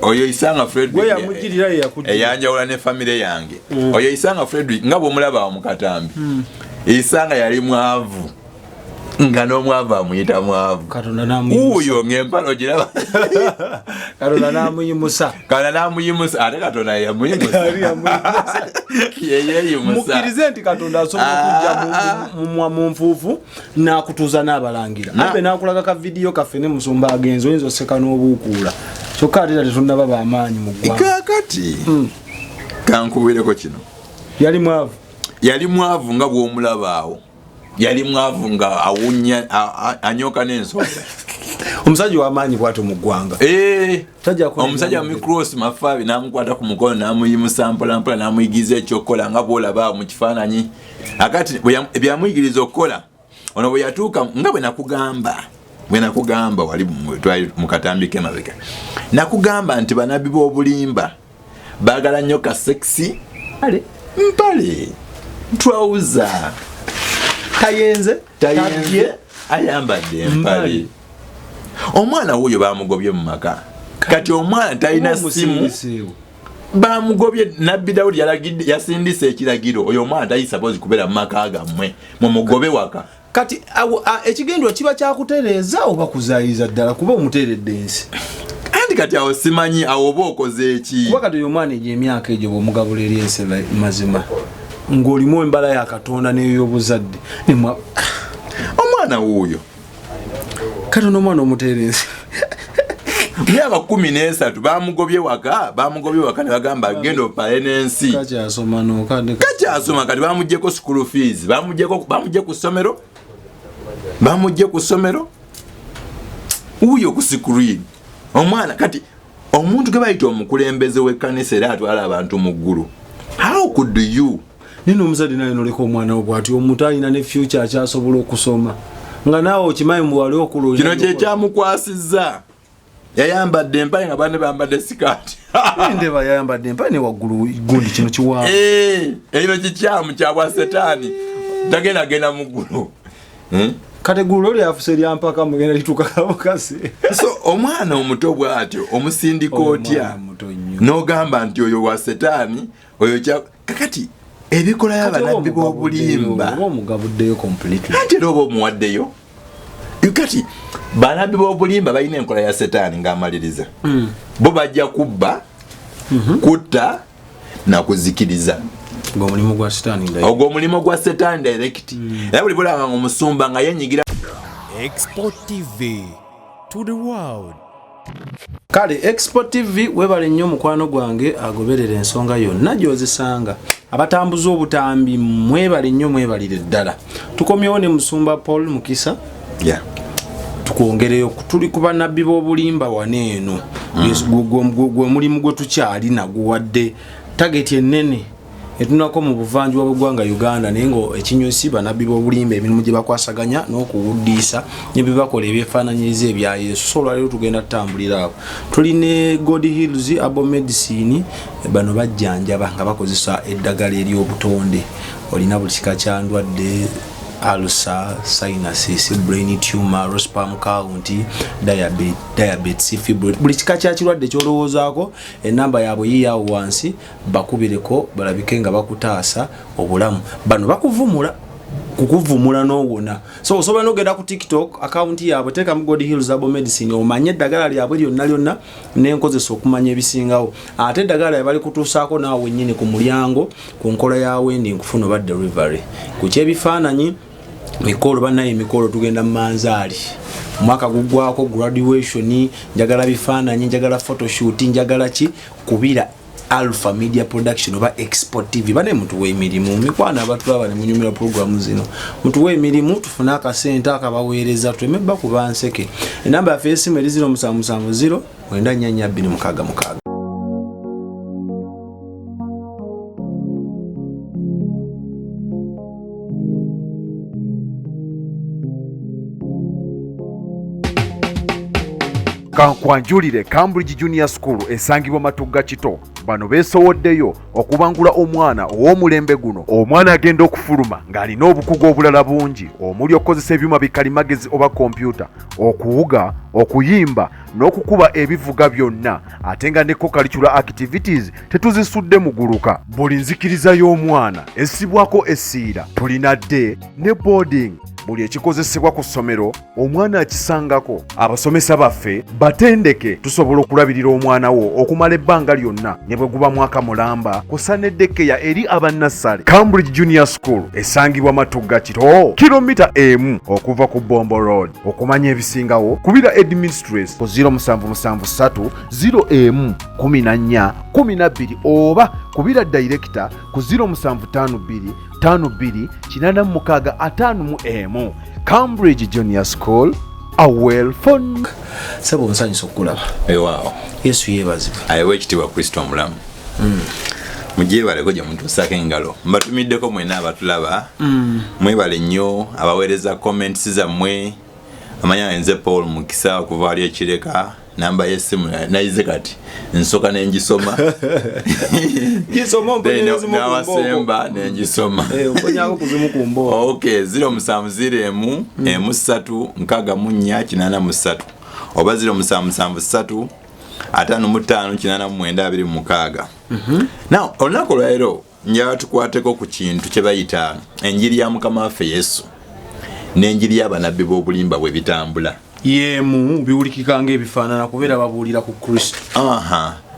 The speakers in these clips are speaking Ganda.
oyo Isanga Frederick gwe yamujirira yakujja eyanjawula ne family yange oyo Isanga Frederick nga bw'omulaba mu Katambi Isanga yali mwavu nga n'omwavu amuyita mwavu Katonda namuyimusa uyo ng'empalo giraba Katonda namuyimusa ate Katonda yamuyimusa yeyeyimusa mukirize nti Katonda asobola kujja mu nfuufu n'akutuuza n'abalangira abe n'akulaga ka video kaffe ne Musumba agenzo oyinza oseka n'obuukuula kyokka ate tetonnaba b'amaanyi mu ggwanga kakati kankuwireko kino yali mwavu nga bw'omulaba awo yali mwavu nga awunya anyoka n'ensonga omusajja w'amaanyi bw'atyo mu ggwanga omusajja micros Mafabi n'amukwata ku mukono n'amuyimusa mpolampola n'amuyigiza ekyokukola nga bw'olaba mu kifaananyi akati byamuyigiriza okukola ono bwe yatuuka nga bwe nakugamba wali mu Katambi k'emabega nakugamba nti banabbi b'obulimba baagala nnyo ka sexy mpale trouser tayenze ayambadde empale omwana wuyo bamugobye mu maka kati omwana talina simu bamugobye Nabbi Dawudi yasindise ekiragiro oyo omwana tayisa bozi kubeera mu maka gammwe mumugobe waka kati ekigendwa kiba kyakutereeza oba kuzaayiza ddala kuba omuteeredde ensi anti kati awo simanyi awo oba okoze eki kuba kati oyo omwana egy'emyaka egyo bw'omugabula eri ensi mazima ng'olimu embala ya Katonda n'ey'obuzadde omwana wuuyo kati n'omwana omuteerenzi myaka 13 bamugobye waka ne bagamba genda opale n'ensi kakyasoma kati bamuggyeko school fees bamugye ku ssomero wuuyo ku screen omwana kati omuntu ge bayita omukulembeze w'ekkanisa era atwala abantu mu ggulu how could you nino omuzadde naye noleka omwana obwati omuntu alina ne future akyasobola okusoma nga naawe okimanyi muwali okulooza kino kye kyamukwasizza yayambadde empale nga banne bambadde sikaati ndeba yayambadde empale ne waggulu gundi kino kiwaamu ekino kikyamu kyabwa setaani tagenda mu ggulu kati eggulu oli afuse lyampaka mugenda lituuka kabokasi so omwana omuto bw'atyo omusindika otya n'ogamba nti oyo wa setaani oyo kakati ebikola y'abanabbi b'obulimba omugabuddeyo completely ate era oba omuwaddeyo kati banabbi b'obulimba balina enkola ya setaani ng'amaliriza bo bajja kubba kutta na kuzikiriza ogwo omulimu gwa setaani direct era buli bulaba nga omusumba nga yenyigira Export TV to the world. Kale Export TV webale nnyo mukwano gwange agoberera ensonga yonna gy'ozisanga abatambuza obutambi mwebale nnyo mwebalire ddala tukomyewo ne Musumba Paul Mukisa tukwongereyo tuli ku bannabbi b'obulimba waneeno gwe mulimu gwe tukyali naguwadde target ennene etunako mu buvanjuba bw'eggwanga Uganda naye ngo ekinyusi bannabbi b'obulimba emirimu gye bakwasaganya n'okuwuddisa ne bye bakola ebyefaananyiriza ebya Yesu so olwaleero tugenda tutambulira awo tuli ne God Hills Abo Medicine bano bajjanjaba nga bakozesa eddagala ery'obutonde olina buli kika kya ndwadde ulcer, sinuses, brain tumor, sperm count, diabetes, fibroid. Buli kika kya kirwadde kyolowoozaako enamba yaabwe yiyawo wansi bakubireko balabike nga bakutaasa obulamu. Bano bakuvumula kukuvumula n'owona. So osobola n'ogenda ku TikTok account yaabwe teeka mu God Hills Abo Medicine omanye eddagala lyabwe lyonna n'enkozesa okumanya ebisingawo. Ate eddagala lyabali kutuusaako naawe wennyini ku mulyango ku nkola yawe ndi nkufuna oba delivery. Ku kyebifaananyi mikolo banaye emikolo tugenda manzaali mwaka gugwako graduation njagala bifaananyi njagala photoshoot njagala ki kubira Alpha Media Production oba Export TV bane muntu w'emirimu mikwana abantu baba ne munyumira programu zino muntu w'emirimu tufuna akasente akabaweereza twemebba ku banseke enamba ya Facebook 0770 942 kankwanjulire Cambridge Junior School esangibwa Matugga Kito bano beesowoddeyo okubangula omwana ow'omulembe guno. Omwana agenda okufuluma ng'alina obukugu obulala bungi omuli okukozesa ebyuma bikalimagezi oba kompyuta, okuwuga, okuyimba n'okukuba ebivuga byonna, ate nga ne co-curricular activities tetuzisudde muguluka. Buli nzikiriza y'omwana essibwako essiira, tulina day ne boarding. Buli ekikozesebwa ku ssomero omwana akisangako. Abasomesa baffe batendeke, tusobola okulabirira omwana wo okumala ebbanga lyonna ne bwe guba mwaka mulamba, kusa n'eddekeya eri abannassale. Cambridge Junior School esangibwa Matugga Kito, kilomita emu okuva ku Bombo Road. Okumanya ebisingawo kubira Administrates ku 0773 011412 oba kubira Director ku 0752 52 Cambridge Junior School, a well fun. Sabo nsanyisa okulaba. Wow. Yesu yeebazibwe. Ayewe ekitiibwa Kristo omulamu. Mugyebale gye muntu nsaka engalo. Mbatumiddeko mwena abatulaba. Mwebale nnyo abaweereza comments zammwe. Amanya nze Paul Mukisa okuva ali ekireka. Namba yesimu naize kati nsoka nengisoma gisoma mpenyezi mu nawasemba nengisoma okonyako kuzimu kumbo. Okay, 0703 M3 oba 0773 558926. Now olunaku lwaleero njagala tukwateko ku kintu kye bayita enjiri ya Mukama waffe Yesu n'enjiri y'abannabbi b'obulimba bwe bitambula. Yemu biwulikika ng'ebifaanana kubeera babuulira ku Kristo.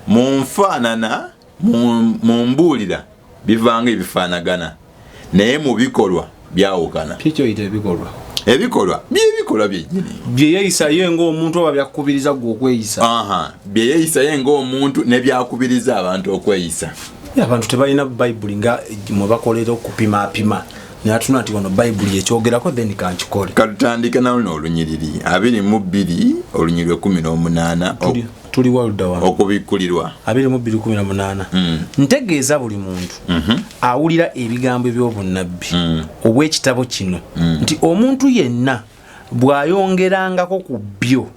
Mu nfaanana mu mbuulira bivanga ebifaanagana naye mu bikolwa byawukana. Kikyoyita ebikolwa? Ebikolwa by'ebikolwa byennyini bye yeeyisayo ng'omuntu oba byakubiriza gwe okweyisa. Bye yeeyisayo ng'omuntu ne byakubiriza abantu okweyisa. Abantu tebalina Bayibuli nga mwe bakolera okupimaapima. Natuna ati wano Bible yekyogerako then kankikole. Katutandika nawo n'olunyiriri 22 olunyiriri 18 tuli waludda wano okubikulirwa 22:18. Ntegeeza buli muntu awulira ebigambo by'obunnabbi obw'ekitabo kino nti omuntu yenna bw'ayongerangako ku byo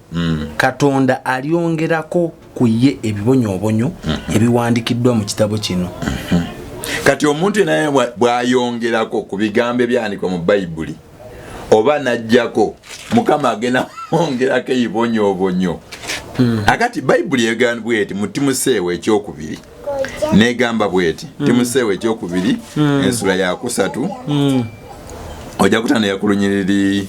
Katonda alyongerako ku ye ebibonyoobonyo ebiwandikiddwa mu kitabo kino. Kati omuntu naye bw'ayongerako ku bigambo ebyandikwa mu Bayibuli oba najjako Mukama agenda ongerako ebibonyoobonyo. Akati Bayibuli egamba bweti mu Timoseewo ekyokubiri negamba bweti Timoseewo ekyokubiri ensula ya 3 ojja kutandika ku lunyiriri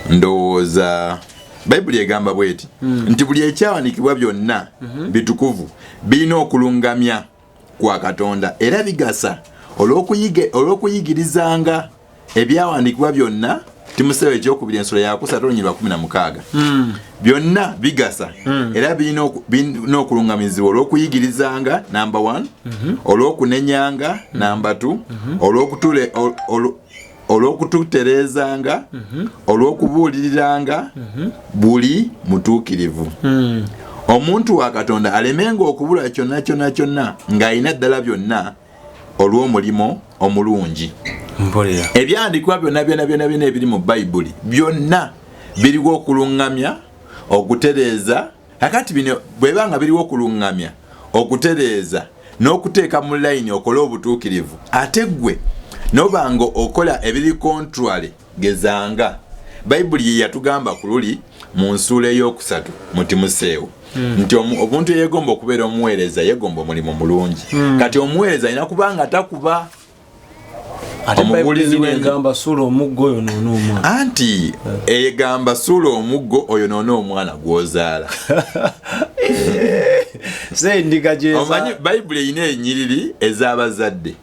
ndowooza. Bayibuli egamba bweti nti buli ekyawandiikibwa byonna bitukuvu birina okulungamya kwa Katonda era bigasa olw'okuyigirizanga ebyawandiikibwa byonna. Timoseewo ekyokubiri ensula ya 3:16 byonna bigasa era birina okulungamizibwa olw'okuyigirizanga number 1, olw'okunenyanga number 2, olw'okututereezanga, olw'okubuuliriranga buli mutuukirivu. Omuntu wa Katonda alemenga okubula kyonna ng'alina ddala byonna olw'omulimo omulungi. Mbolera ebyandikwa byonna ebiri mu Bayibuli byonna biriwo okulungamya, okutereeza. Akati bino bwebanga biriwo okulungamya, okutereeza n'okuteeka mu line okola obutuukirivu, ate gwe nobanga okola ebiri contrary gezanga. Bayibuli ye yatugamba ku luli mu nsuula ey'okusatu mu Timoseewo nti omuntu yeegomba okubeera omuweereza yeegomba omulimu mulungi. Kati omuweereza alina kubanga takuba. Omubulizi w'engamba sula omuggo oyo noona omwana. Anti egamba sula omuggo oyo noona omwana gw'ozaala. Sendiga gyeza. Omanyi Bayibuli erina ennyiriri ez'abazadde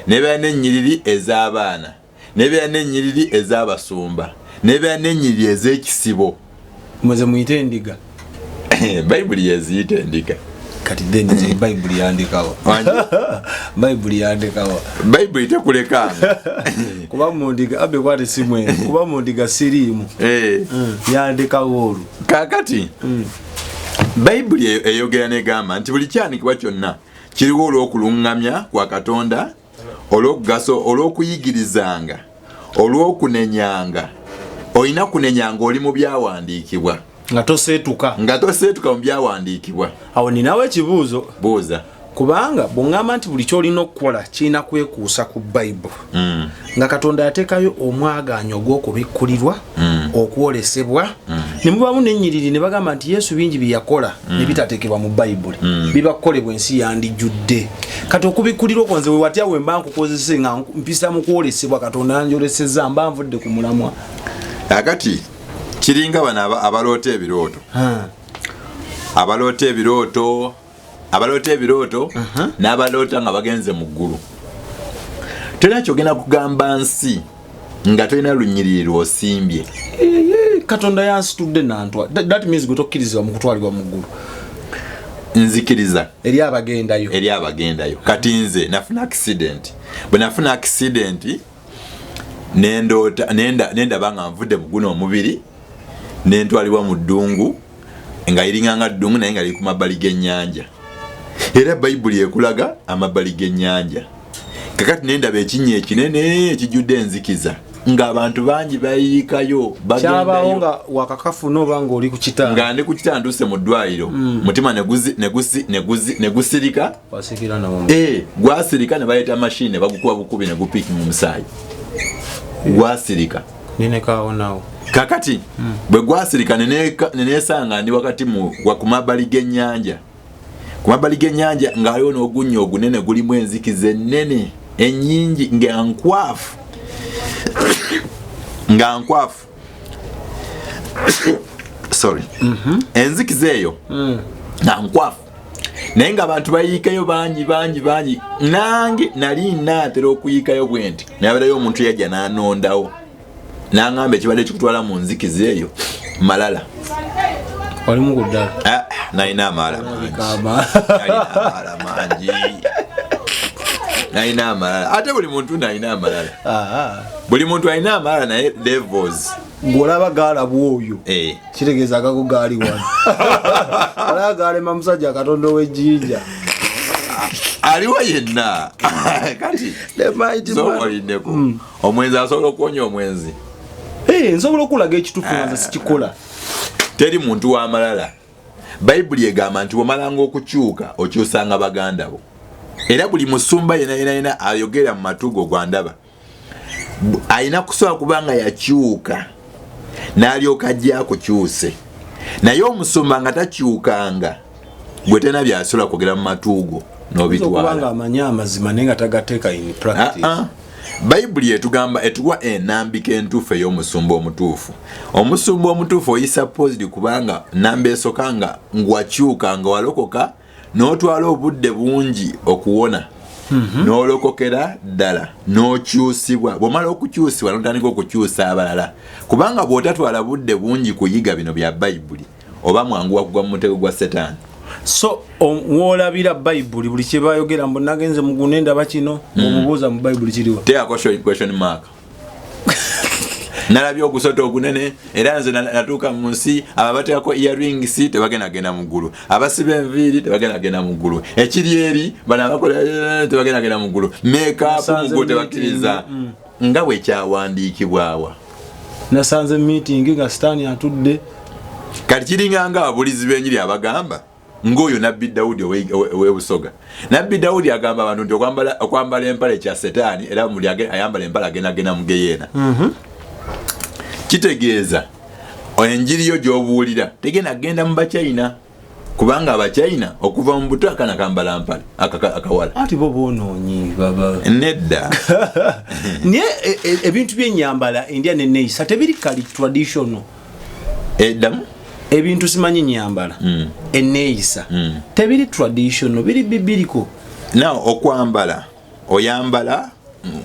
n'ebeera n'ennyiriri ez'abaana n'ebeera n'ennyiriri ez'abasumba n'ebeera n'ennyiriri ez'ekisibo. Mweze muyite endiga. Bayibuli yeziyita endiga. Kati then Bayibuli yandikawa. Bayibuli yandikawa. Bayibuli tekulekanga. Kuba mundiga abe kwate simwe. Kuba mundiga sirimu. Yandikawo olu. Kakati. Bayibuli eyogera negamba nti buli kyandikibwa kyonna kiriwo olw'okulungamya kwa Katonda, olw'okugaso, olw'okuyigirizanga, olw'okunenyanga. Olina kunenyanga oli mu byawandiikibwa. nga toseetuka mu byawandiikibwa. Awo ninawe ekibuuzo. Buuza. Kubanga bw'ŋŋamba nti buli ky'olina okukola kirina kwekuusa ku Bayibuli. Nga Katonda yateekayo omwagaanyo ogw'okubikkulirwa, okwolesebwa, ne mubaamu n'ennyiriri ne bagamba nti Yesu bingi bye yakola ne bitateekebwa mu Bayibuli. Biba kukolebwa ensi yandijjudde. Kati okubikkulirwa okwo nze we watya we mba nkukozese nga mpisa mu kwolesebwa Katonda yanjolesezza mba nvudde ku mulamwa. Akati kiringa bano abaloota ebirooto. Abaloota ebirooto n'abaloota nga bagenze mu ggulu. Tolina kyogenda kugamba nsi nga tolina lunyiriri lw'osimbye. Katonda yansitudde nantwa. That means gwe tokkirizibwa mu kutwalibwa mu ggulu. Nzikiriza eri abagendayo. Kati nze nafuna accident. Bwe nafuna accident nendaba nga nvudde mu guno omubiri nentwalibwa mu ddungu nga iringanga ddungu naye nga liri ku mabbali g'ennyanja. Era Bayibuli ekulaga amabbali g'ennyanja. Kakati nendaba ekinnya ekinene ekijjudde enzikiza ng'abantu bangi bayiikayo bagendayo. Kyabawo nga wakakafu n'oba ng'oli ku kitanda. Nga ndi ku kitanda ntuuse mu ddwaliro. Mutima ne gusirika. Wasikira nawo. Gwasirika ne baleeta machine ne bagukuba bukubi ne gupiiki mu musaayi. Gwasirika. Ninekaawo naawo. Kakati bwe gwasirika neneesanga ndi wakati ku mabbali g'ennyanja. Ku mabbali g'ennyanja ng'aliwo n'ogunnya ogunene gulimu enzikiza ennene ennyingi nga nkwafu. Sorry. Enzikiza eyo nga nkwafu. Naye ng'abantu bayiikayo bangi. Nange nali naatera okuyiikayo bwe nti. Nabeerayo omuntu yajja n'anondawo. N'aŋŋamba ekibadde kikutwala mu nzikiza eyo malala. Wali mu kuddala? Nalina amala mangi. Ate buli muntu nalina amalala. Buli muntu alina amalala naye levels. Ng'olaba gaalabwa oyo. Kitegeeza agago gaali wano. Alaba gaalema musajja Katonda ow'ejjinja. Aliwo yenna. Kati soolindeko. Omwenzi asobola okuwonya omwenzi. Nsobola okulaga ekituufu nga sikikola. Teri muntu w'amalala. Bayibuli egamba nti bw'omalanga okukyuka okyusanga baganda bo. Era buli musumba yena ayogera mu matugo gwandaba. Alina kusobola kubanga yakyuka n'alyoka ajja akukyuse. Naye omusumba nga takyukanga gwe tena byasobola kwogera mu matugo n'obitwala. Kubanga amanya amazima naye nga tagateeka in practice. Bayibuli etugamba etuwa enambika entuufu ey'omusumba omutuufu. Omusumba omutuufu oyisa positi kubanga namba esooka nga ngwakyuka nga walokoka n'otwala obudde bungi okuwona. N'olokokera ddala n'okyusibwa. Bw'omala okukyusibwa n'otandika okukyusa abalala. Kubanga bw'otatwala budde bungi kuyiga bino bya Bayibuli oba mwanguwa kugwa mu mutego gwa Setaani. So woolabira Bayibuli buli kye bayogera mbu nagenze mu guno endaba kino omubuuza mu Bayibuli kiriwa. Teeka question mark. Nalabye ogusota ogunene era nze natuuka mu nsi ababateekako earrings tebagenda mu ggulu. Abasiba enviiri tebagenda mu ggulu. Ekiri eri bano abakola tebagenda mu ggulu. Makeup mu ggulu tebakkiriza. Nga bwe kyawandiikibwawa. Nasanze meeting nga Setaani atudde. Kati kiringa nga ababulizi b'enjiri abagamba ng'oyo Nabbi Dawudi ow'ebusoga. Nabbi Dawudi agamba abantu nti okwambala empale kya Setaani era muli ayambala empale agenda mu geyeena. Kitegeeza enjiri yo gy'obuulira tegenda kgenda mu Bachina kubanga Abachina okuva mu buto akana kambala mpale akawala. Ati bo boonoonyi baba. Nedda. Naye ebintu by'ennyambala endya n'enneeyisa tebiri kali traditional. Eddamu ebintu simanyi nyambala enneeyisa tebiri traditional biri biblical. Now okwambala oyambala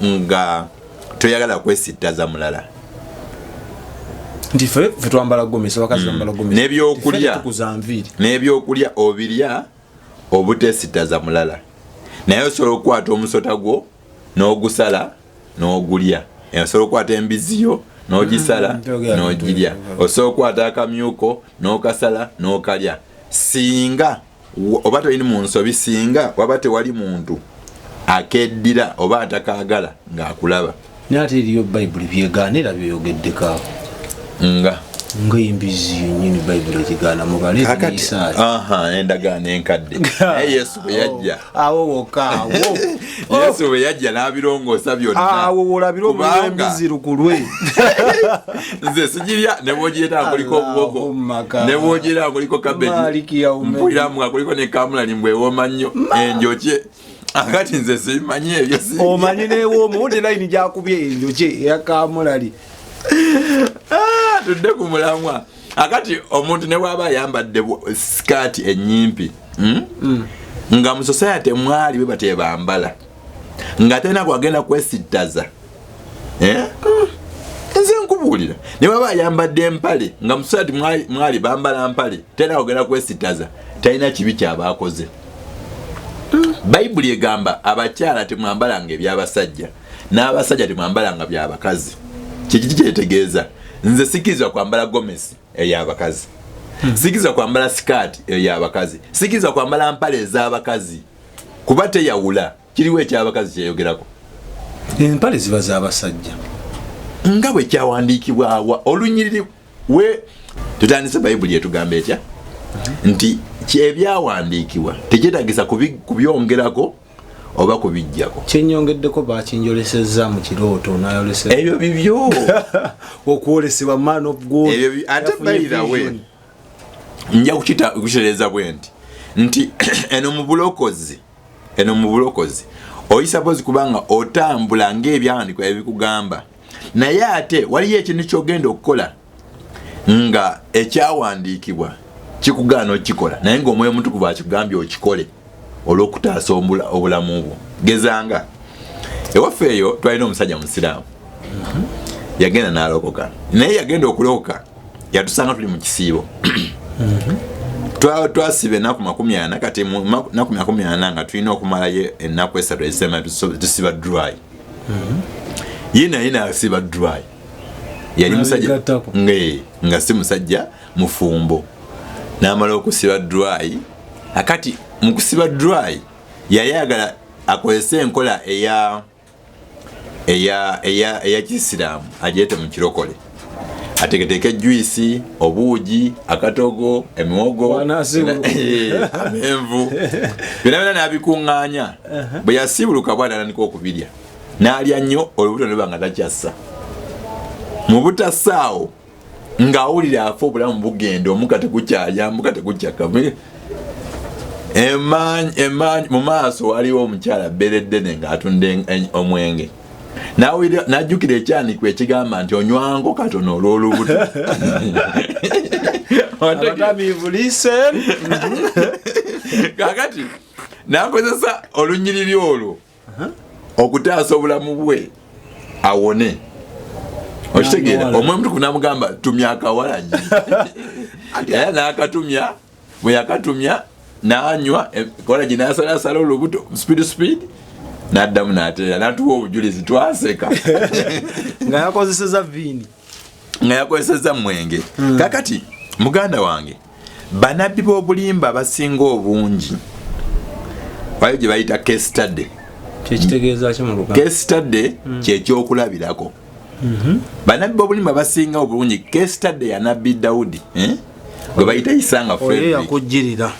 nga toyagala kwesittaza mulala. Nti ffe twambala gomesi bakazi bambala gomesi. N'ebyokulya obirya obutesittaza mulala. Naye osobola okukwata omusota gwo n'ogusala n'ogulya. Osobola okukwata embiziyo n'ogisala n'ogirya. Osobola okukwata akamyuko n'okasala n'okalya. Singa oba toyini mu nsobi, singa waba tewali muntu akeddira oba atakaagala ng'akulaba. Naye ate eriyo Bayibuli byegaanira byeyogeddeko awo. Nga ng'embizi nyini Bible ekigana mubale aha endagaano enkadde Yesu bwe yajja awo wokka awo Yesu bwe yajja n'abirongoosa byonna awo olabira omwembizi lukulwe nze sijirya ne bwogiyeta kuliko obugogo ne bwogiyeta kuliko kabeji mpuliramu nga kuliko ne kamulani mbwewooma nnyo enjokye akati nze simanyi ebyo omanyi newooma wonde layini gyakubye enjokye eyakamulali tudde ku mulamwa akati omuntu ne bw'aba ayambadde sikaati ennyimpi nga mu society mwali bwe batebambala nga tena kwagenda kwesittaza nze nkubuulira ne bw'aba ayambadde empale nga mu society mwali bambala mpale tena kwagenda kwesittaza talina kibi kyabaakoze. Bayibuli egamba abakyala temwambalanga ebyabasajja n'abasajja temwambalanga byabakazi. Kiki kyetegeeza nze sikiriza kwambala gomesi ey'abakazi, sikiriza kwambala sikaati ey'abakazi, sikiriza kwambala mpale ez'abakazi kuba teyawula. Kiriwo ekyabakazi kyeyogerako, empale ziba z'abasajja nga bwe kyawandiikibwa olunyiriri we. Tutandise Bayibuli etugamba etya nti ebyawandiikibwa tekyetagisa kubyongerako oba kubijjako. Kyenyongeddeko bakinjolesezza mu kirooto nayolesezza ebyo bibyo okwolesebwa man of God. Ate bayira we nja kukitereeza bwe nti eno mu bulokozi oyisa pozi kubanga otambula ng'ebyawandiikibwa ebikugamba, naye ate waliyo ekintu kyogenda okukola nga ekyawandiikibwa kikugaana okikola naye ng'omwoyo omutukuvu akigambye okikole olw'okutaasa obulamu bwo. Gezanga ewaffe eyo twalina omusajja musiraamu yagenda n'alokoka, naye yagenda okulokoka yatusanga tuli mu kisiibo twasiba ennaku 40 kati ennaku 40 nga tulina okumalayo ennaku 3 ezisema tusiba dry. Yina asiba dry yali musajja nga si musajja mufumbo n'amala okusiba dry. Akati mu kusiba dry yayagala akozese enkola eya kisiraamu agyete mu kirokole, ategeteeke juisi, obuugi, akatogo, emiwogo, amenvu byonna n'abikuŋŋaanya. Bwe yasibuluka bwana n'atandika okubirya n'alya nnyo olubuto ne luba nga takyassa. Mu butassaawo ng'awulira afa obulamu bugenda, omuka tegukyalya, muka tegukyaka. Emanyi mu maaso waliwo omukyala bereddene ng'atunda omwenge. N'ajjukira ekyanikwa ekigamba nti onywango katono olw'olubuto. Kakati n'akozesa olunyiriri olwo okutaasa obulamu bwe awone. Okitegeera omwe omutukuvu n'amugamba tumya akawalagi. Era n'akatumya, bwe yakatumya n'anywa kawalagi n'asalasala olubuto speed n'addamu n'ateera n'atuwa obujulizi twaseka nga yakozeseza viini, nga yakozeseza mwenge. Kakati muganda wange banabbi b'obulimba basinga obungi waliyo gye bayita case study. Kyekitegeeza ki mu Luganda? Case study kyekyokulabirako. Banabbi b'obulimba basinga obulungi. Case study ya nabbi Dawudi gwe bayita Isanga Frederick.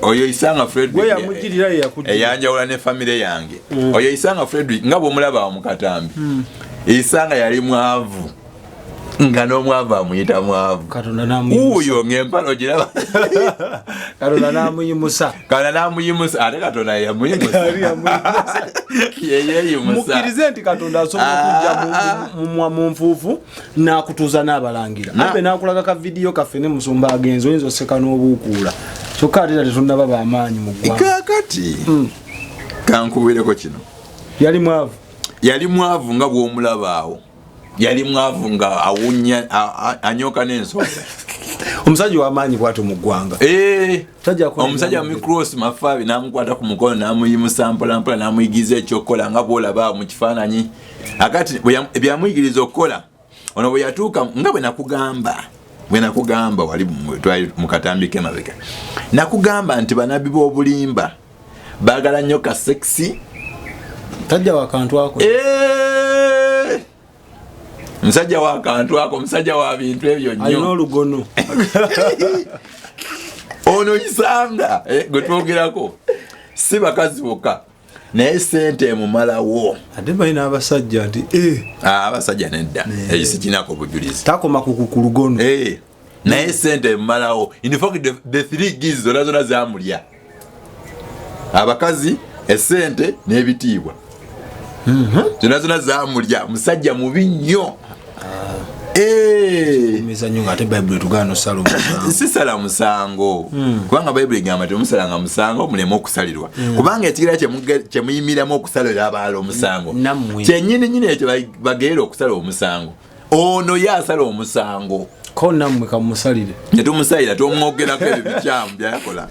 Oyo Isanga Frederick eyanjawula ne famire yange. Oyo Isanga Frederick nga bw'omulaba mu katambi. Isanga yali mwavu nga n'omwavu amuyita mwavu. Uyo ng'empalo giraba. Katonda n'amuyimusa. Ate Katonda yamuyimusa. Yeyeyimusa. Mukkirize nti Katonda asobola okujja mu nfuufu n'akutuuza n'abalangira. Nabe n'akulaga ka vidiyo kaffe ne musumba agenzi oyinza oseka n'obuukuula. Kyokka ate tetundaba b'amaanyi mu ggwanga. Kakati kankubireko kino. Yali mwavu nga bw'omulaba awo. Yali mwavu nga awunya anyoka n'ensonga. Omusajja w'amaanyi bw'atyo mu ggwanga. Omusajja mu cross Mafaabi n'amukwata ku mukono n'amuyimusa mpolampola n'amuyigiza ekyokukola nga bw'olaba mu kifaananyi. Akati byamuyigiriza okukola ono bwe yatuuka nga bwe nakugamba wali mu katambi k'emabega. Nakugamba nti banabbi b'obulimba baagala nnyo ka sexy. Tajja wakantu ako. Musajja wa kantu ako musajja wa bintu ebyo nnyo. Alina olugono. Ono isanga gwe twogerako si bakazi bokka naye sente mumalawo ate balina abasajja nti abasajja nedda sikinako bujulizi takoma ku lugono naye sente mumalawo in fact the three gives zona zamulya abakazi esente n'ebitiibwa zona zamulya musajja mubi nnyo mizanyo ngate Bible tugano salo musango sisala musango kubanga Bible igamba te musala nga musango mulemo okusalirwa kubanga ekira kye muyimiramu okusalira abaalo omusango kye nyini ekyo bageera okusala omusango ono yasala omusango ko namwe kamusalire netumusalira tomwogerako ebyo bikyamu byakola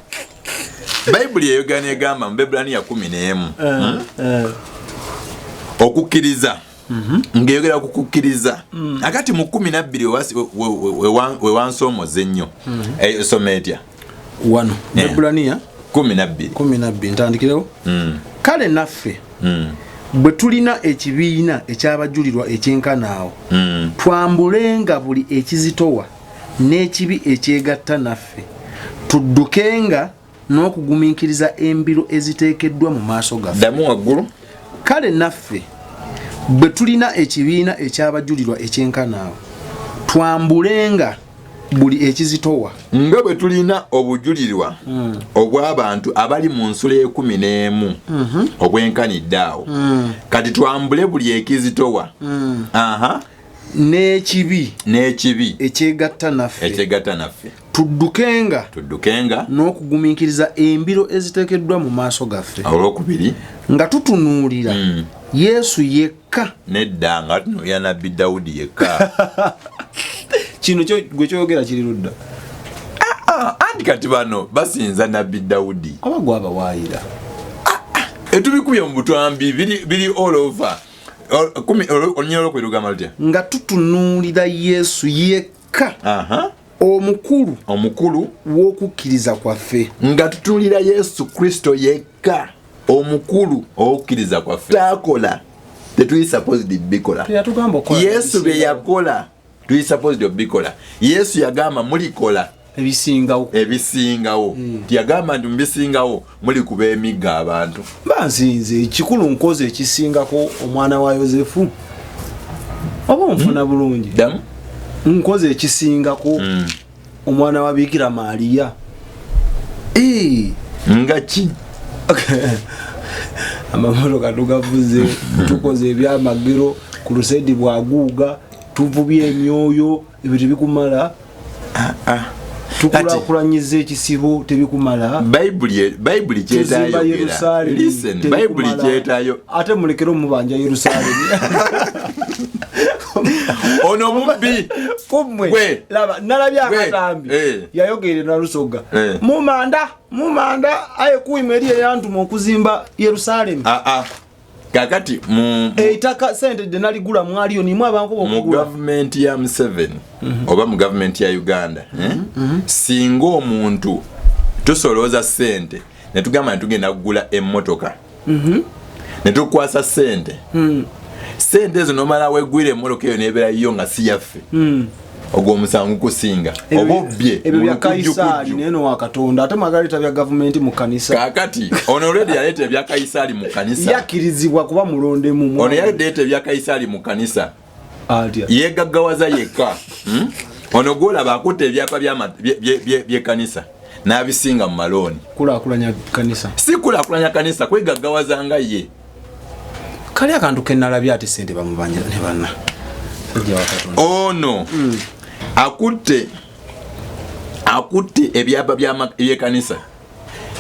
Bible eyogana egamba mu Bebulaniya 11 okukkiriza ngeyogera kukukkiriza akati mu 12 we wansoomoze nnyo esoma etya wano Bebulaniya 12 ntandikirewo kale naffe bwe tulina ekibiina ekyabajulirwa ekyenkanaawo twambulenga buli ekizitowa n'ekibi ekyegatta naffe tuddukenga n'okugumiikiriza embiro eziteekeddwa mu maaso gaffe. Ddamu waggulu. Kale naffe bwe tulina ekibiina ekyabajulirwa ekyenkanaawo twambulenga buli ekizitowa nga bwe tulina obujulirwa obw'abantu abali mu nsula e11 obwenkanidde awo kati twambule buli ekizitowa n'ekibi ekyegatta naffe tuddukenga n'okugumiikiriza embiro eziteekeddwa mu maaso gaffe. Olwokubiri nga tutunuulira Yesu yekka nedda nga tunuulira nabbi Dawudi yekka. Kino gwe kyogera kiri ludda. Anti kati bano basinza nabbi Dawudi abagwa abawaayira etubikubye mu butwambi biri all over. Olunyolo kwirugama lutya nga tutunuulira Yesu yekka omukulu w'okukkiriza kwaffe. Nga tutunuulira Yesu Kristo yekka omukulu w'okukkiriza kwaffe. Takola tetuli supposed bikola. Yesu be yakola tuli supposed bikola. Yesu yagamba mulikola ebisingawo tiyagamba nti mubisingawo muli kuba emigga abantu. Bansinze ekikulu nkoze ekisingako omwana wa Yozefu oba onfuna bulungi nkoze ekisingako omwana wa Bikira Maria nga ki amamotoka tugavuze tukoze ebyamagero ku lusedi bwaguuga tuvubye emyoyo ebyo tebikumala tukulakulanyiza ekisibo tebikumala. Bible kyetayogera. Listen, Bible kyetayo ate mulekero mubanja Yerusalemu. Ono mubbi kumwe laba nalabya akatambi yayogere na Lusoga mumanda aye kuimeri yantuma okuzimba Yerusalemu. Kakati eitaka sente denali gula mwaliyo nimwe abanko mu government ya M7 oba mu government ya Uganda singa omuntu tusoloza sente netugamba netugenda kugula emmotoka netukwasa sente sente zo nomala wegwire emmotoka eyo nebeera yo nga si yaffe ogwo omusango kusinga obobbye ebyo bya Kaisari neno wa Katonda ate magalita bya government mu kanisa. Kakati ono already yaleta bya Kaisari mu kanisa yakirizibwa kuba mulonde mu ono yaleta bya Kaisari mu kanisa yegaggawaza yekka ono gola bakutte ebyapa bya kanisa n'abisinga mu maloni kulakulanya kanisa si kulakulanya kanisa kwegaggawaza nga ye kali akantu kenalabya ate sente bamubanja ne banna ono akutte ebyapa bya kanisa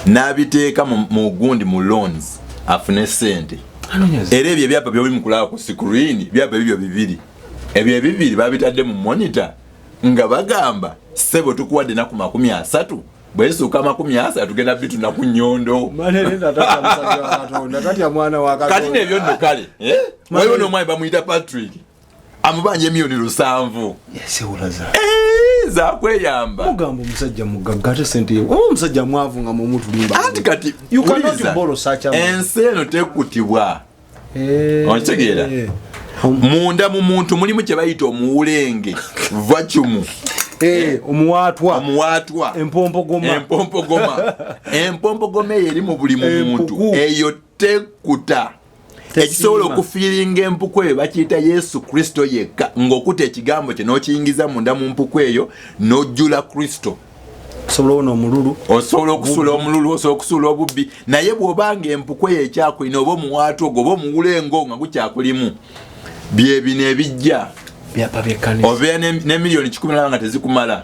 n'abiteeka mu gundi mu loans afune sente era ebyo ebyapa byo bimukulaba ku screen byapa bibyo bibiri ebyo ebibiri babitadde mu monitor nga bagamba sebo tukuwadde naku 30 bwesuka 30 tugenda bituna ku nyondo kati nebyo nno kale wewe n'omwami bamuyita Patrick amubanje milioni 7 yesewulaza zakweyamba mugambo musajja mugagga ate sente ye omusajja mwavu nga mumuntu limba anti kati you cannot borrow such a enseno tekutibwa ontegeera munda mu muntu mulimu kye bayita omuwulenge vacuum omuwaatwa empompogoma eyo eri mu buli muntu eyo tekuta ekisobola okufiiringa empuku eyo bakiyita Yesu Kristo yekka ng'okuta ekigambo kye n'okiyingiza munda mu mpuku eyo n'ojjula Kristo. Osobola okusula omululu, osobola okusula obubbi, naye bw'obanga empuku eyo ekyakulina oba omuwaatu ogwo oba omuwulengo nga gukyakulimu bye bino ebijja obeera ne miliyoni 10 nga tezikumala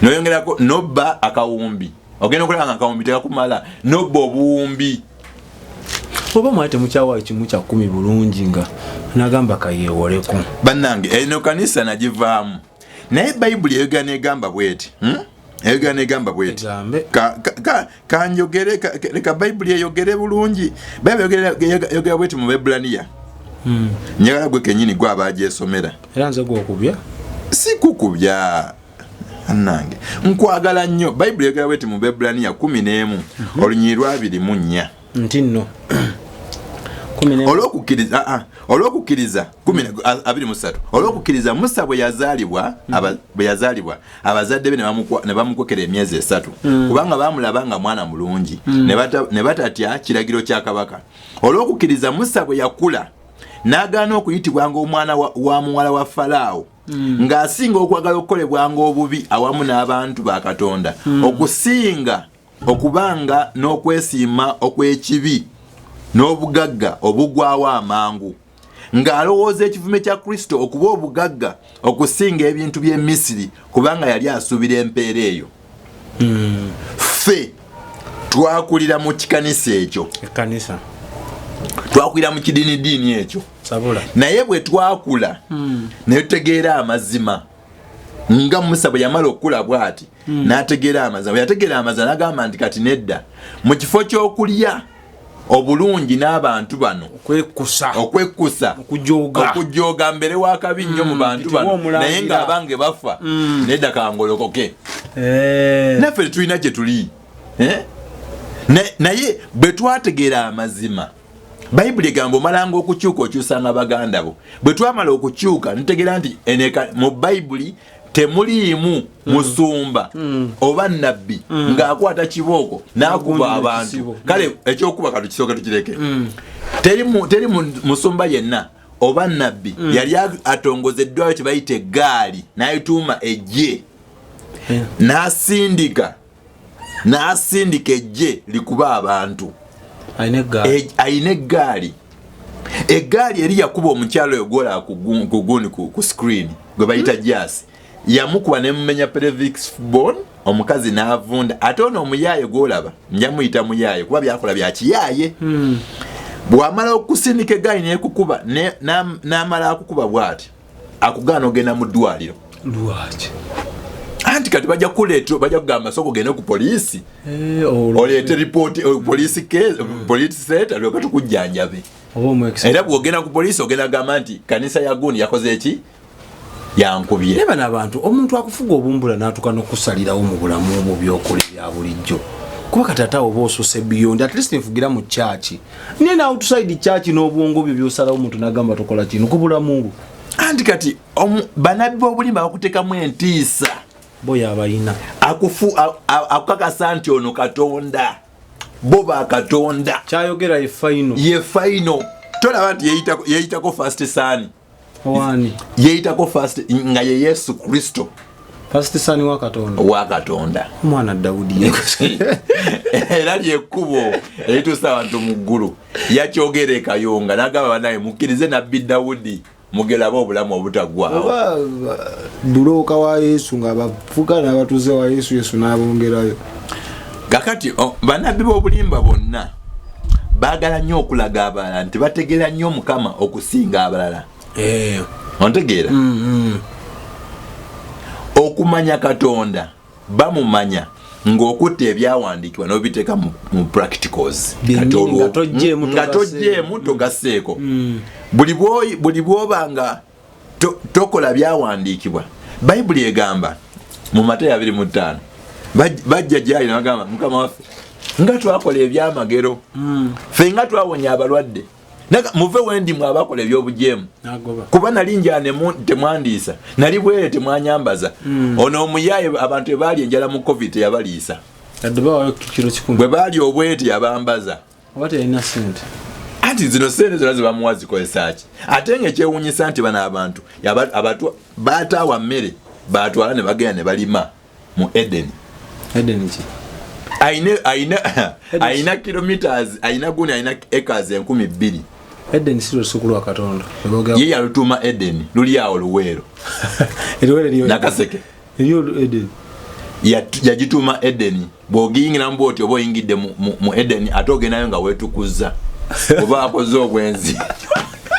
noyongerako nobba akawumbi ogenda okulaba nga akawumbi tekakumala nobba obuwumbi oba mwali temukyawayo kimu kya 10 bulungi nga nagamba kayeewoleko bannange eno kanisa nagivaamu naye bayibuli eyogera negamba bweti kanjogere leka bayibuli eyogere bulungi bayibuli eyogera bweti mu Bebbulaniya njagala gwe kenyini gwe abagyesomera era nze gwokubya si kukubya annange nkwagala nnyo bayibuli eyogera bweti mu Bebbulaniya 11 olunyiri 24 nti nno olw'okukkiriza 23 olw'okukkiriza Musa bwe yazaalibwa abazadde be ne bamukwekera emyezi 3 kubanga baamulaba nga mwana mulungi ne batatya kiragiro kya kabaka. Olw'okukkiriza Musa bwe yakula n'agaana okuyitibwanga omwana wa muwala wa Falaawo ng'asinga okwagala okukolebwanga obubi awamu n'abantu ba Katonda okusinga okubanga n'okwesiima okw'ekibi n'obugagga obugwawo amangu ng'alowooza ekivume kya Kristo okuba obugagga okusinga ebintu by'e Misiri kubanga yali asuubira empeera eyo. Ffe twakulira mu kikanisa ekyo, twakulira mu kidiinidiini ekyo, naye bwe twakula ne tutegeera amazima nga Musa bwe yamala okula bw'ati n'ategeera amazima. Bwe yategeera amazima n'agamba nti kati nedda mu kifo ky'okulya obulungi n'abantu bano okwekkusa okujooga mbere wakabi nnyo mu bantu bano naye ng'abange bafa nedda kangolokoke naffe tetulina gye tuli naye bwe twategeera amazima bayibuli egamba omalanga okukyuka okyusanga baganda bo. Bwe twamala okukyuka ntegeera nti mu bayibuli temuliimu musumba oba nabbi ng'akwata kibooko n'akuba abantu. Kale ekyokuba katukisooka tukireke. Teri musumba yenna oba nabbi yali atongozeddwayo kye bayita eggaali n'ayituuma ejje n'asindika ejje likuba abantu. Ayina eggaali eri yakuba omukyalo oyo gwola ku screen gwe bayita jasi yamukuba nemumenya pelvic bone omukazi n'avunda ate ono omuyaaye gwolaba nja muyita muyaaye kuba byakola bya kiyaaye. Bw'amala okusindika eggaali nekukuba n'amala akukuba bw'ati akugaana ogenda mu ddwaliro. Anti kati bajja kuleeta bajja kugamba soko gende ku poliisi oleete report police letter lyoka tukujjanjabe. Era bw'ogenda ku poliisi ogenda gamba nti kanisa ya gundi yakoze eki yankubye. Neba n'abantu omuntu akufuga obumbula n'atuka n'okusalirawo mu bulamu obwo byokola bya bulijjo kuba katata oba osose beyond at least nfugira mu church ne na outside church n'obwongo byo byosalawo omuntu n'agamba tokola kino ku bulamu. Anti kati banabbi b'obulimba bakutekamu entiisa boya abalina akukakasa nti ono Katonda bo ba Katonda kyayogera ye final tolaba nti yeyitako first son wani yeyitako first nga ye Yesu Kristo first son wa Katonda mwana Daudi era lyekkubo erituusa abantu mu ggulu yakyogere kayonga n'agamba banaye mukkirize nabbi Dawudi mugelaba obulamu obutagwawo duloka wa Yesu nga bafuka n'abatuze wa Yesu n'abongerayo. Kakati banabbi b'obulimba bonna baagala nnyo okulaga abalala nti bategeera nnyo Mukama okusinga abalala. Ontegeera? Okumanya Katonda bamumanya ng'okutta ebyawandiikibwa n'obiteeka mu practicals nga tojjeemu togasseeko. Buli bw'oba nga tokola byawandiikibwa bayibuli egamba mu Mateyo 25 bajja gyali n'abagamba Mukama waffe nga twakola ebyamagero ffe nga twawonya abalwadde naga muve wendi mwabakola ebyobujemu nagoba kuba nali njane temwandiisa nali bwere temwanyambaza ono omuyaye abantu ebali enjala mu covid yabaliisa aduba kilo kikumbi bwe bali obwete yabambaza obate ina sente ati zino sente zona zibamuwazi kolesaaki ate ng'ekyewuunyisa nti bano abantu baataawa mmere baatwala ne bagenda ne balima mu Eden ki ayina kilometers ayina guni ayina acres 2,000 Eden siro sukulu wa Katonda ye yalutuma Eden luli awo luweero nakaseke eriyo Eden yagituma Eden bw'ogiyingira mu bwoti oba oyingidde mu Eden ate ogendayo nga weetukuza oba akoze obwenzi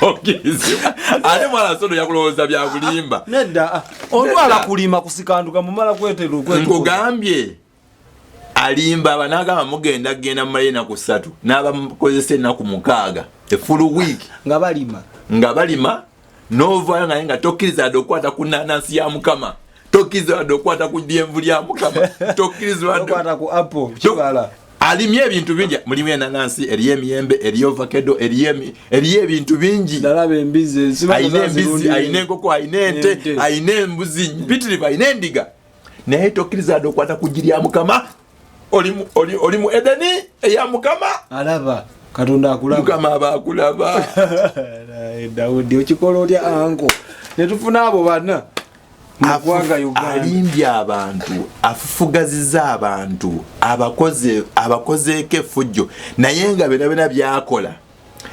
okirizibwa ate mwana sono yakulowooza bya bulimba nedda olwala kulima kusikanduka mumala kwetero nkugambye alimba abanagamba mugenda mu malina ku 3 n'abamukozesa ennaku 6 a full week nga balima novaayo nga tokkiriza wadde okukwata ku nanansi ya Mukama tokkiriza wadde okukwata ku dyenvu lya Mukama tokkiriza wadde okukwata ku apple kibala alimye ebintu bingi mulimu enanansi eriyo emiyembe eriyo ovacado eriyo ebintu bingi ndalaba embizi ayina enkoko ayina ente ayina embuzi mpitirivu ayina endiga naye tokkiriza wadde okukwata ku giri ya Mukama oli mu Edeni eya Mukama alaba Katonda akulaba Mukama abakulaba Daudi okikola otya anko netufuna abo bana mugwanga Uganda alimbya abantu afufugaziza abantu abakozeeko effujjo naye nga bena byakola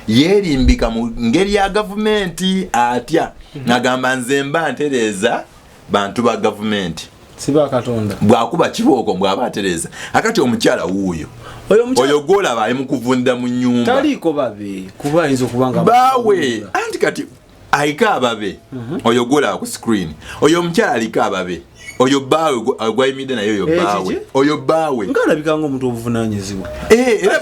yeerimbika mu ngeri ya gavumenti atya nagamba nze mba ntereeza bantu ba gavumenti siba Katonda bwakuba kibooko bwaba atereeza akati omukyala wuuyo oyo gwolaba ali mu kuvunda mu nnyumba taliko babe kuba ayinza okubanga bawe anti kati ayika ababe oyo gwolaba ku screen oyo omukyala aliko ababe oyo baawe gwayimidde naye oyo baawe ngalabika ng'omuntu obuvunanyizibwa era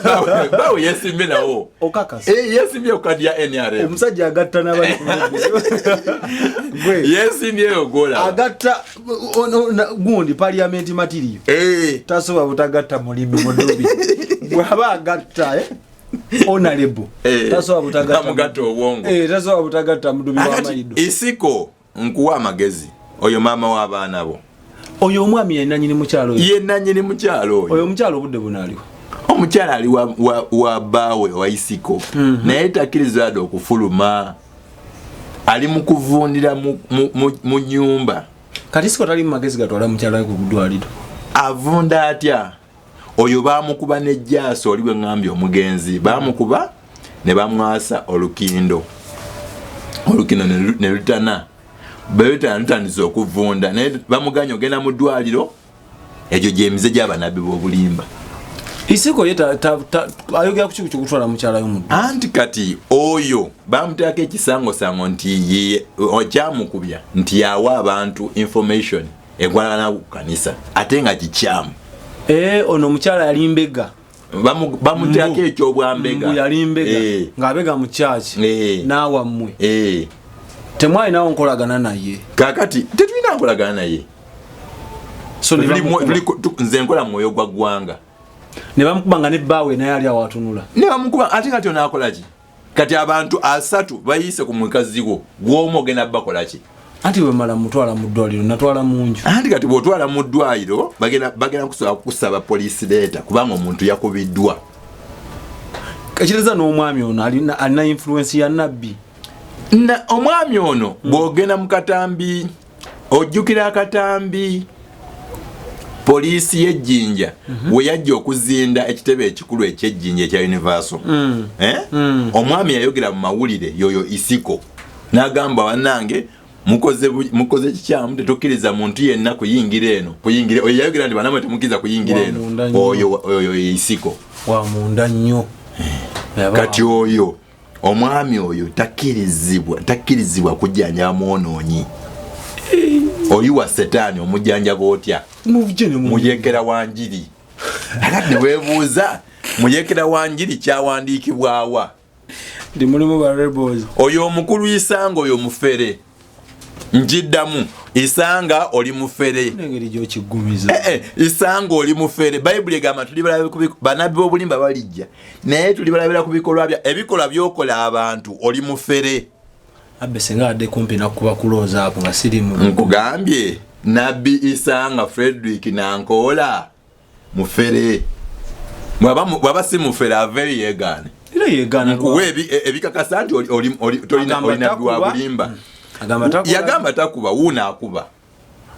baawe yeesimbye nawo okakasa yeesimbye ku kadi ya NRM omusajja agatta n'abali yeesimbyeyo gwolaba agatta gundi parliament material tasobola butagatta mulimi mudubi bw'aba agatta honorable tasobola butagatta mugatta obwongo tasobola butagatta mudubi w'amayido isiko nkuwa amagezi oyo maama w'abaana bo oyo omwami yenna nyini mukyalo oyo omukyalo obudde bunaliwo omukyala ali wa baawe wa isiko naye takkiriza wadde okufuluma ali mu kuvundira mu nnyumba kati isiko tali mu magezi gatwala mukyala we ku ddwaliro avunda atya oyo baamukuba n'ejjaaso oli bwe ŋŋambye omugenzi baamukuba ne bamwasa olukindo ne lutana lutandise okuvunda naye bamuganya ogenda mu ddwaliro egyo gyemize gy'abanabbi b'obulimba isiko ye ayogera ku kiku kyokutwala mukyala we muddu anti kati oyo bamuteekako ekisangosango nti kyamukubya nti yawa abantu information egwanagana ku kanisa ate nga kikyamu ono omukyala yali mbega bamuteekako ekyobwambega yali mbega ng'abega mu kyaki n'awammwe temwalinawo nkolagana naye kakati tetulina nkolagana naye nze nkola mwoyo gwa ggwanga ne bamukuba nga ne bbaawe naye ali awo atunula ne bamukuba ate kati onaakolaki kati abantu 3 bayiise ku mukazi wo gw'omu ogenda bakolaki anti bwe mala mutwala mu ddwaliro natwala mu nju anti kati bw'otwala mu ddwaliro bagenda kusobola kukusaba poliisi leeta kubanga omuntu yakubiddwa ekireza n'omwami ono alina influence ya nabbi omwami ono bw'ogenda mu katambi ojjukira akatambi poliisi y'ejjinja we yajja okuzinda ekitebe ekikulu eky'ejjinja ekya Universal omwami yayogera mu mawulire yoyo isiko n'agamba bannange mukoze kikyamu tetukkiriza muntu yenna kuyingira eno oyo yayogera nti banamwe temukkiriza kuyingira eno oyo isiko wa munda nnyo kati oyo omwami oyo takkirizibwa kujjanjaba mwonoonyi oyiwa setaani omujjanjaba otya muyekera wanjiri akati neweebuuza muyekera wanjiri kyawandiikibwawa ndi mulimu ba rebels oyo omukulu isanga oyo mufere njiddamu isanga oli mufere ngeri gyo kigumiza isanga oli mufere Bible egamba tuli banabi obulimba balijja naye tuli balabira ku bikolwa bya ebikolwa byokola abantu oli mufere abbe senga ade kumpi nakuba kuloza hapo nga sirimu nkugambye nabbi isanga Frederick Nankola mufere mwaba si mufere averi yegane ila yegana webi ebikakasa nti oli tolina nabbi wa bulimba yagamba takuba wuna akuba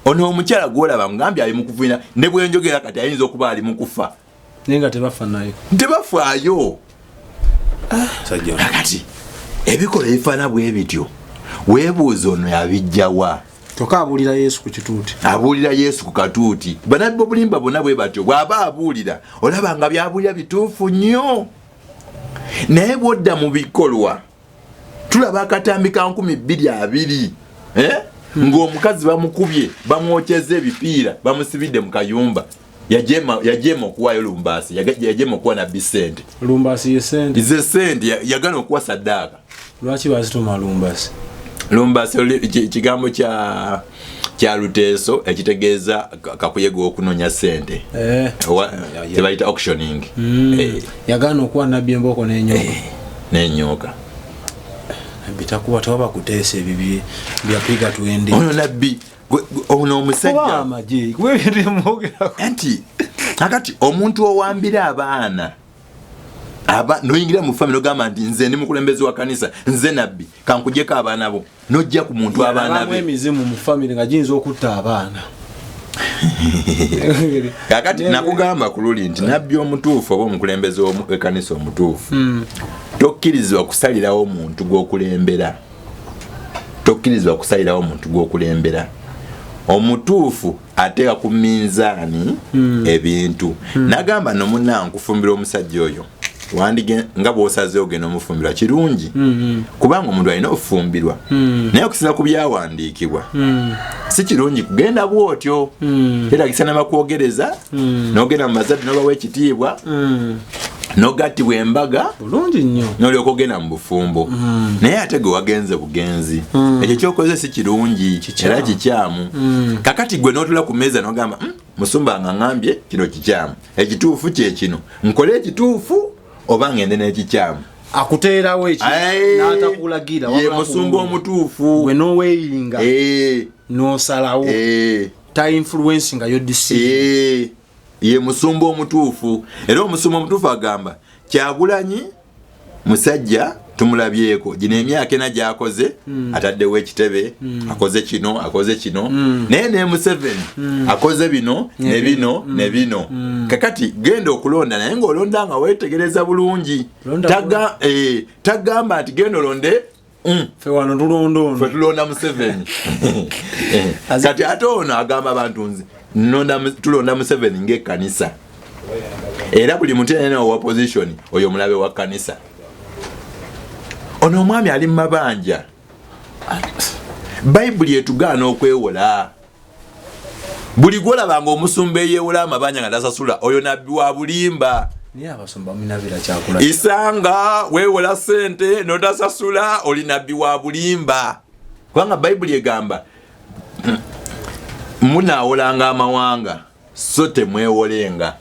ono omukyala gwolaba ngambye ali mukuvina ne bwenjogera kati ayinza okuba ali mukufa nenga tebafa nayo tebafaayo sajja kati ebikola ebifana bwe bityo weebuuza ono yabijjawa toka abulira Yesu ku kituuti abulira Yesu ku katuuti banabbi obulimba bonna bwe batyo bw'aba abulira olaba nga byabulira bituufu nnyo naye bwodda mu bikolwa tulaba akatambi ka 220 ng'omukazi bamukubye bamwokyeza ebipiira bamusibidde mu kayumba yajema okuwayo Lumbaasi yajema okuwa nabbi sente Lumbaasi yesente ize sente yagana okuwa saddaaka lwaki bazituma Lumbaasi kigambo kya Luteeso ekitegeeza kakuyega okunonya sente tebayita auctioning yagana okuwa nabbi emboko n'enyoka bitakuwa tawaba kuteesa ebibi byapiga tuende ono nabbi ono omusajja amaje kwebere mwogera anti akati omuntu owambira abaana noyingira mu family ogamba nti nze ndi mukulembezi wa kanisa nze nabbi kankujeko abaana bo nojja ku muntu abaana be emizimu mu family nga jinza okutta abaana kakati nakugamba kululi nti nabbi omutuufu oba omukulembezi w'ekanisa omutuufu tokkirizibwa kusalirawo omuntu gw'okulembera omutuufu ateeka ku minzaani ebintu nagamba nomunna nkufumbira omusajja oyo wandige nga bw'osazeewo genda omufumbirwa kirungi kubanga omuntu alina okufumbirwa naye okusinza ku byawandiikibwa si kirungi kugenda bw'otyo era kisana bakwogereza n'ogenda mu mazadde n'obawa ekitiibwa n'ogattibwa embaga bulungi nnyo n'olyoka ogenda mu bufumbo naye ate gwe wagenze bugenzi ekyo kyokoze si kirungi era kikyamu kakati gwe n'otula ku mmeeza n'ogamba musumba nga ngambye kino kikyamu ekituufu kye kino nkole ekituufu oba ngende n'ekikyamu akuteerawo eki n'atakulagira ye musumba omutuufu gwe n'oweeyinga n'osalawo ta influence nga yodisi ye musumba omutuufu era omusumba omutuufu agamba Kyagulanyi musajja tumulabyeko gino emyaka ena gyakoze ataddewo ekitebe akoze kino naye ne Museveni akoze bino ne bino kakati genda okulonda naye ng'olonda nga weetegereza bulungi tagamba nti genda olonde fe wano tulonda Museveni kati ate ono agamba abantu nze tulonda Museveni ng'ekkanisa era buli muntu yenna owa opposition oyo mulabe wa kanisa ono omwami ali mu mabanja Bayibuli etugaana okwewola buli gwolabanga omusumba eyeewola amabanja nga tasasula oyo nabbi wa bulimba isanga weewola sente notasasula oli nabbi wa bulimba kubanga Bayibuli egamba munaawolanga amawanga so temwewolenga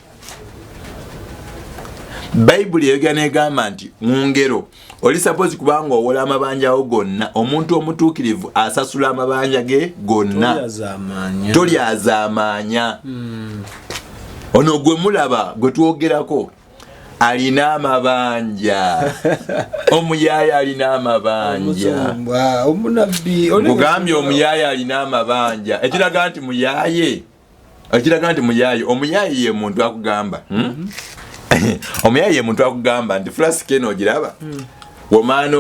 Bayibuli egana egamba nti mu ngero oli suppose kubanga owola amabanja awo gonna omuntu omutuukirivu asasula amabanja ge gonna tolyazaamaanya ono gwe mulaba gwe twogerako alina amabanja omuyaaya alina amabanja mugambye omuyaaya alina amabanja ekiraga nti muyaaye omuyaaye ye muntu akugamba omuyaaye ye muntu akugamba nti flask eno ogiraba womaana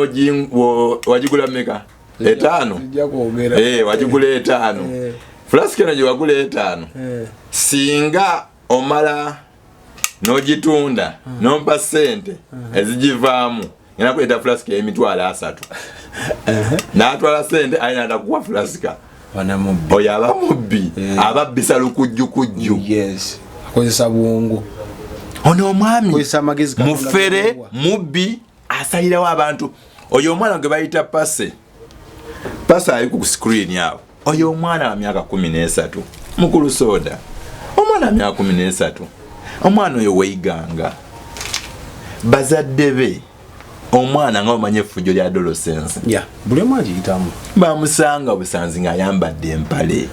wagigula meka 5 wagigula 5 flask eno gye wagula 5 singa omala n'ogitunda nompa sente ezigivaamu ngena kuleta flask y'emitwalo 3 n'atwala sente ayina atakuwa flaska oyo aba mubbi ababbisa lukujjukujju akozesa bwongo ono omwami mufere mubbi asalirawo abantu oyo omwana gwe bayita pase pasa ali ku screen yao oyo omwana wa myaka 13 mukulu soda omwana wa myaka 13 omwana oyo weiganga bazadde be omwana nga omanye fujjo lya adolescence buli mwaji itamu bamusanga obusanzi nga ayambadde empale.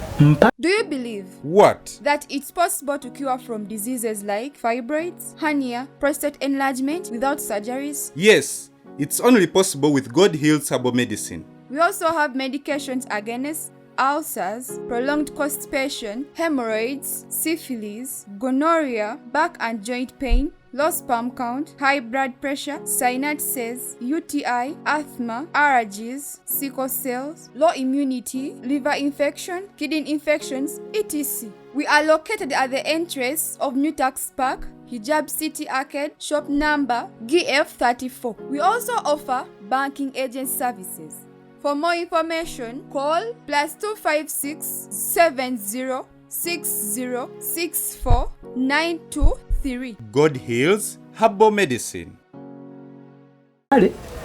Do you believe What? that it's possible to cure from diseases like fibroids, hernia, prostate enlargement without surgeries? Yes, it's only possible with God Heals Herbal Medicine. We also have medications against ulcers, prolonged constipation, hemorrhoids, syphilis, gonorrhea, back and joint pain, low sperm count, high blood pressure, sinuses, UTI, asthma, allergies, sickle cells, low immunity, liver infection, kidney infections, etc. We are located at the entrance of New Tax Park, Hijab City Arcade, shop number GF34. We also offer banking agent services. For more information, call +256 70 60 64 923. God Heals Herbal Medicine.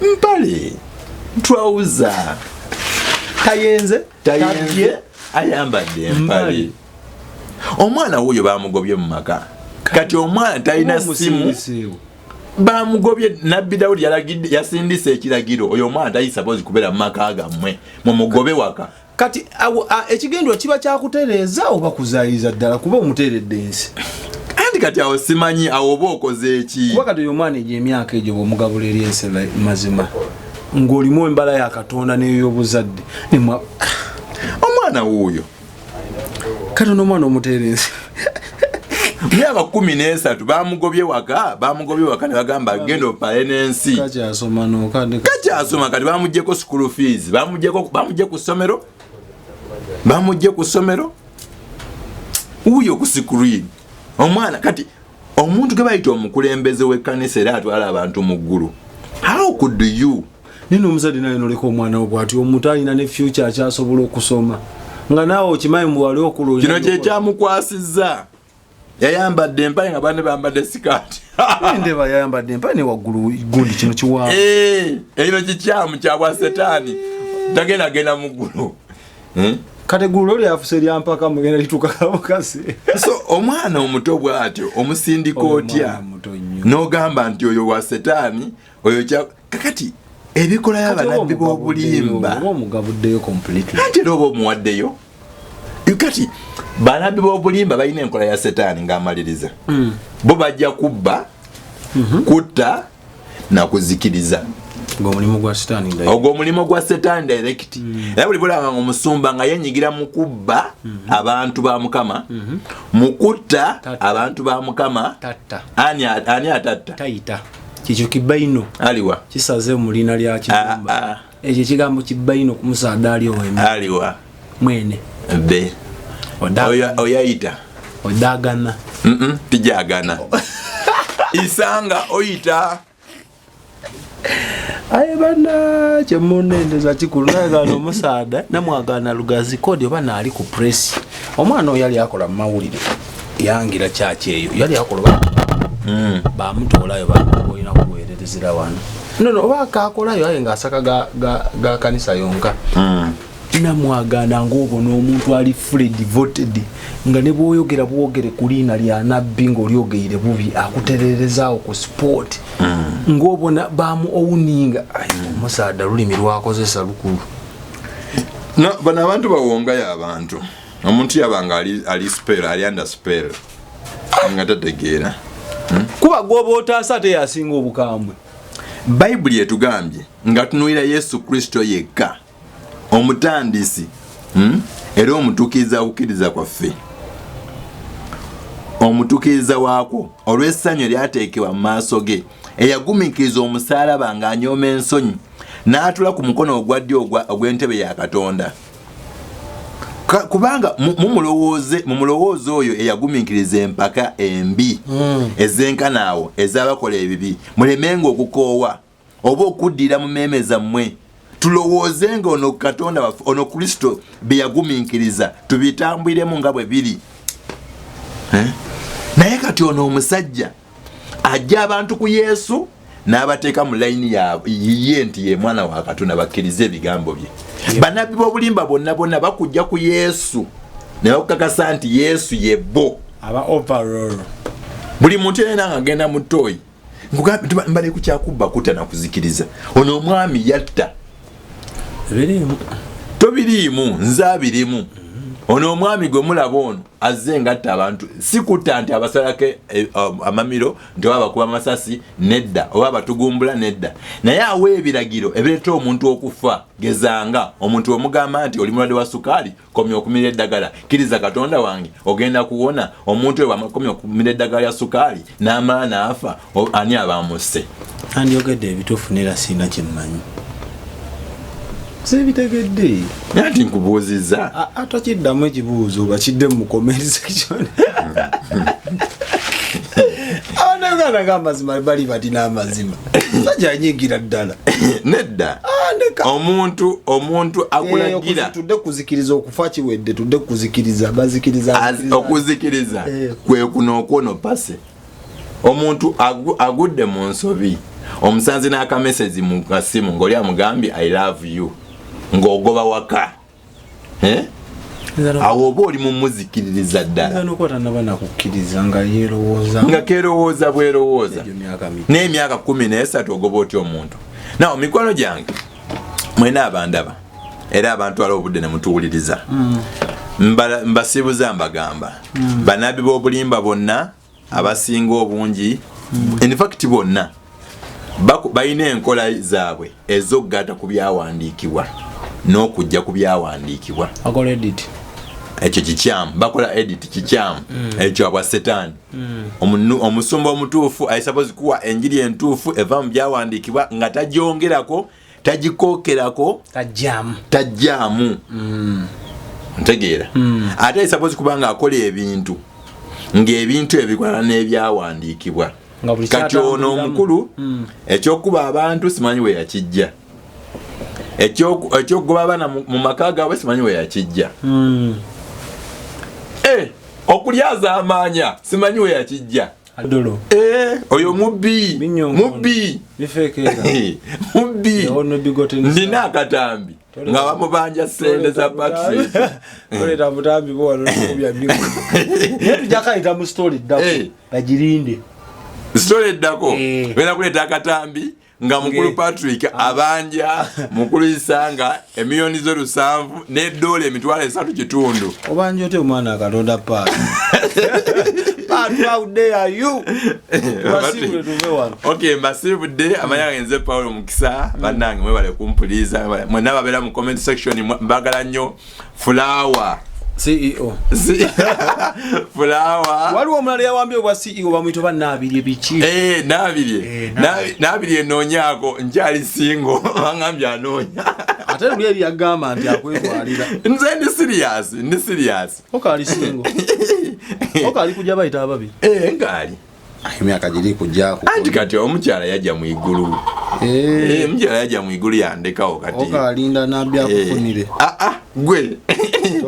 Mpale trouser tayenze ayambadde empale. Omwana wuyo bamugobye mu maka kati omwana talina simu bamugobye Nabbi Dawudi yasindise ekiragiro oyo omwana tayisa bozi kubera mu maka gammwe mumugobe waka kati ekigendwa kiba kyakutereeza oba kuzayiza ddala kuba omuteredde ensi andi kati awo simanyi awo oba okoze eki kuba kati oyo omwana egy'emyaka egyo bw'omugabula eri ensi mazima ng'olimu embala ya Katonda n'ey'obuzadde omwana wuuyo kati n'omwana omuteera ensi myaka 13 bamugobye waka ne bagamba genda opale n'ensi kakyasoma n'okadde kakyasoma kati bamuggyeko school fees bamugye ku ssomero wuyo ku screen omwana kati omuntu ge bayita omukulembeze w'ekkanisa era atwala abantu mu ggulu how could you nino omuzadde naye noleka omwana we bw'ati omuntu alina ne future akyasobola okusoma nga naawe okimanyi mbu wali okuloonya kino kye kyamukwasizza yayambadde empale nga bane bambadde sikaati ndeba yayambadde empale ne waggulu gundi kino kiwaamu eno kikyamu kyabwa setaani tagenda mu ggulu kati eggulu lyafuse lyampaka mugenda lituuka kabukase so omwana omuto bw'atyo omusindika otya n'ogamba nti oyo wa setaani oyo kakati ebikola y'abanabbi b'obulimba omugabuddeyo completely anti era oba omuwaddeyo kati banabbi b'obulimba balina enkola ya setaani ng'amaliriza bo bajja kubba kutta na kuzikiriza ogwo omulimu gwa setaani direct era buli bulaba omusumba nga yenyigira mu kubba abantu ba Mukama mu kutta abantu ba Mukama ani atatta tayita kikyo kibaino aliwa kisaze mu lina lya kibumba ekyo kigambo kibaino ku musaada ali owembe aliwa mwene be oyayita odagana tijagana isanga oyita aye bana kyemunendeza kikulu nagana omusaada namwagana lugazi kodi oba naali ku press omwana oyo yali akola mu mawulire yangira kyaki eyo yali akola bamutoolayo balina kuweererezera wano nono oba akakolayo aye ng'asaka ga kanisa yonka namwagana ng'obona omuntu ali fully devoted nga ne bw'oyogera bwogere ku liina lya nabbi ng'olyogeire bubi akutererezaawo ku sport ng'obona bamu owuninga omusaada lulimi lwakozesa lukulu bano abantu bawongayo abantu omuntu yabanga ali spell ali under spell nga tategeera kuba gwoba otaasa ate yasinga obukambwe bayibuli etugambye nga tunuulira Yesu Kristo yekka omutandisi era omutuukiriza okukkiriza kwaffe omutuukiriza waakwo olw'essanyu lyateekebwa mu maaso ge eyagumiikiriza omusaalaba ng'anyooma ensonyi n'atula ku mukono ogwa ddyo ogw'entebe ya Katonda kubanga mumulowooze oyo eyagumiikiriza empaka embi ez'enkanaawo ez'abakola ebibi mulemenga okukoowa oba okuddira mu mmeeme zammwe tulowoozenga ono Katonda waffe ono Kristo bye yagumiikiriza tubitambwiremu nga bwe biri naye kati ono omusajja ajja abantu ku Yesu n'abateeka mu layini yaabwe yiye nti ye mwana wa Katonda bakkirize ebigambo bye. Bannabbi b'obulimba bonna bakujja ku Yesu ne bakukakasa nti Yesu ye bo aba overall. Buli muntu yenna ng'agenda mu ttooyi mbale ku kyakubba kutta na kuzikiriza. Ono omwami yatta tobiriimu nze abirimu. Ono omwami gwe mulaba ono azze ngatta abantu si kutta nti abasalake amamiro nti oba bakuba amasasi nedda oba batugumbula nedda, naye awa ebiragiro ebireeta omuntu okufa. Gezanga omuntu omugamba nti oli mulwadde wa sukaali komya okumira eddagala, kkiriza Katonda wange ogenda kuwona. Omuntu we bamakomya okumira eddagala lya sukaali n'amala n'afa, ani abamusse? Andyogedde ebituufu neera sina kyemmanyi. Sebitegedde nati nkubuuziza atakiddamu ekibuuzo bakidde mu comment section. Abanauganda ng'amazima bali batina amazima sajja nyigira ddala nedda. Omuntu akulagira tudde kuzikiriza okufa kiwedde, tudde kuzikiriza bazikiriza okuzikiriza kwe kuno okwono pase. Omuntu agudde mu nsobi omusanze n'akamesezi mu kasimu ng'oli amugambye I love you ng'ogoba waka awo oba oli mu muzikiririza ddala nga kerowooza bwerowooza n'emyaka 13 ogoba otya omuntu. Nawo mikwano gyange mwena abandaba era abantu ala obudde ne mutuwuliriza mbasibuza mbagamba bannabbi b'obulimba bonna abasinga obungi in fact bonna balina enkola zaabwe ez'okugatta ku byawandiikibwa n'okujja ku byawandiikibwa. Akola edit ekyo kikyamu, bakola edit kikyamu ekyo abwa setaani. Omusumba omutuufu ayinza kuwa enjiri entuufu eva mu byawandiikibwa nga tagyongerako tagikookerako tajjaamu. Ntegeera ate ayinza kubanga akola ebintu ng'ebintu ebikolana n'ebyawandiikibwa. Kati ono omukulu ekyokuba abantu simanyi we yakijja, ekyokugoba abaana mu maka gaabwe simanyi we yakijja, okulyaza amaanya simanyi we yakijja. Oyo mubbi nina akatambi nga bamubanja sente za battery oleta butambi bwalo kubya bigo yetu jakaita mu story dako bajirinde story dako bera kuleta akatambi nga mukulu Patrick abanja mukulu Isanga emiliyoni zo 7 ne dola emitwalo 3.5 obanja ote omwana akalonda pa how dare you Masibu tuvewana. Okay, Masibu de amanya ngenze Paulo Mukisa banange mwebale kumpuliza mwena babera mu comment section mbagala nnyo Flower CEO Flower waliwo omulala yawambye obwa CEO bamwito banabirye biki nabirye nonyako nkyali singo bangambye anonya ate luli yagamba nti akwetwalira nze ndi serious okali singo okali kujja bayita ababi ngali emyaka giri kujjako anti kati omukyala yajja mu igulu omukyala yajja mu igulu yandekawo kati okalinda nabya kufunire gwe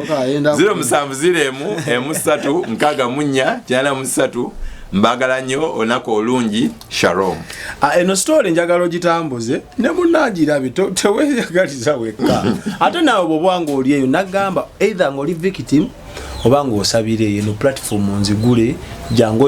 070M3 mbagala nnyo onako olungi Shalom. Eno story njagala ogitambuze ne munagirabi teweyagaliza wekka ate nawe bwobwanga oli eyo nagamba either ng'oli victim oba ng'osabire eno platform nzigule jangu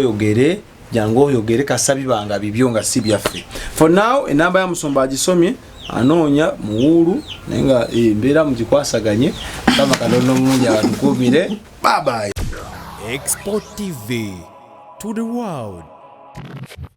oyogere kasabi banga bibyo nga si byaffe. For now enamba ya musomba agisomye anoonya muwulu nenga embeera mugikwasaganye kama kalono mungi abatukubire. Bye bye. Export TV to the world.